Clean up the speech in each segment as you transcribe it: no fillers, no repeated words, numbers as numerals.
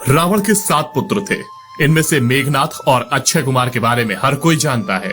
रावण के 7 पुत्र थे। इनमें से मेघनाथ और अक्षय कुमार के बारे में हर कोई जानता है,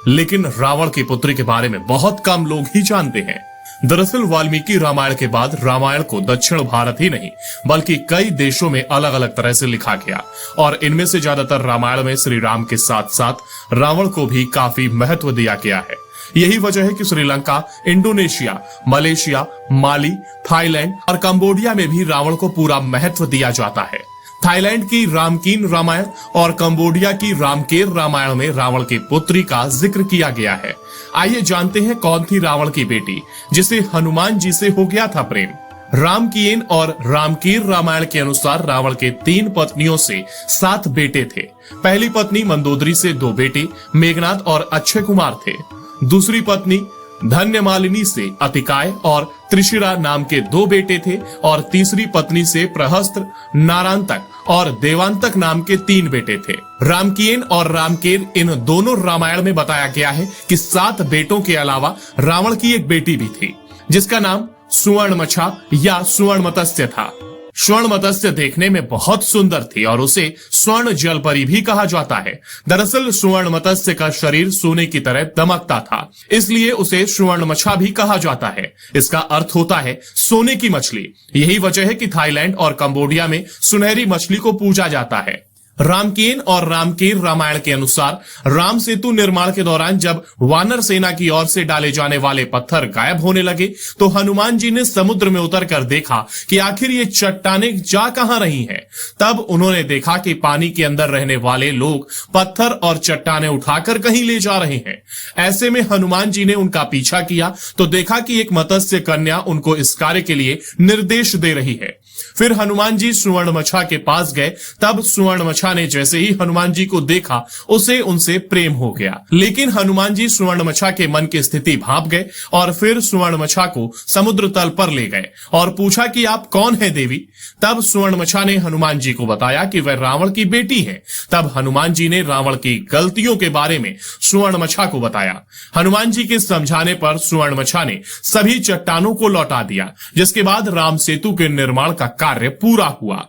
लेकिन रावण की पुत्री के बारे में बहुत कम लोग ही जानते हैं। दरअसल वाल्मीकि रामायण के बाद रामायण को दक्षिण भारत ही नहीं बल्कि कई देशों में अलग अलग तरह से लिखा गया, और इनमें से ज्यादातर रामायण में श्री राम के साथ साथ रावण को भी काफी महत्व दिया गया है। यही वजह है कि श्रीलंका, इंडोनेशिया, मलेशिया, माली, थाईलैंड और कंबोडिया में भी रावण को पूरा महत्व दिया जाता है। थाईलैंड की रामकीन रामायण और कंबोडिया की रामकेर रामायण में रावण की पुत्री का जिक्र किया गया है। आइए जानते हैं कौन थी रावण की बेटी जिसे हनुमान जी से हो गया था प्रेम। रामकीन और रामकेर रामायण के अनुसार रावण के 3 पत्नियों से 7 बेटे थे। पहली पत्नी मंदोदरी से 2 बेटे मेघनाथ और अक्षय कुमार थे। दूसरी पत्नी धन्यमालिनी से अतिकाय और त्रिशिरा नाम के 2 बेटे थे, और तीसरी पत्नी से प्रहस्त्र, नारांतक और देवांतक नाम के 3 बेटे थे। रामकीन और रामकेर इन दोनों रामायण में बताया गया है कि 7 बेटों के अलावा रावण की एक बेटी भी थी जिसका नाम सुवर्णमछा या सुवर्णमत्स्य था। सुवर्णमत्स्य देखने में बहुत सुंदर थी और उसे स्वर्ण जलपरी भी कहा जाता है। दरअसल सुवर्णमत्स्य का शरीर सोने की तरह दमकता था, इसलिए उसे सुवर्णमछा भी कहा जाता है। इसका अर्थ होता है सोने की मछली। यही वजह है कि थाईलैंड और कंबोडिया में सुनहरी मछली को पूजा जाता है। रामकेन और रामकेर रामायण के अनुसार राम सेतु निर्माण के दौरान जब वानर सेना की ओर से डाले जाने वाले पत्थर गायब होने लगे तो हनुमान जी ने समुद्र में उतरकर देखा कि आखिर ये चट्टानें जा कहां रही हैं। तब उन्होंने देखा कि पानी के अंदर रहने वाले लोग पत्थर और चट्टानें उठाकर कहीं ले जा रहे हैं। ऐसे में हनुमान जी ने उनका पीछा किया तो देखा कि एक मत्स्य कन्या उनको इस कार्य के लिए निर्देश दे रही है। फिर हनुमान जी सुवर्णमछा के पास गए। तब सुवर्णमछा ने जैसे ही हनुमान जी को देखा उसे उनसे प्रेम हो गया, लेकिन हनुमान जी सुवर्णमछा के मन की स्थिति भांप गए और फिर सुवर्णमछा को समुद्र तल पर ले गए और पूछा कि आप कौन है देवी। तब सुवर्णमछा ने हनुमान जी को बताया कि वह रावण की बेटी है। तब हनुमान जी ने रावण की गलतियों के बारे में सुवर्णमछा को बताया। हनुमान जी के समझाने पर सुवर्णमछा ने सभी चट्टानों को लौटा दिया, जिसके बाद राम सेतु के निर्माण का कार्य पूरा हुआ।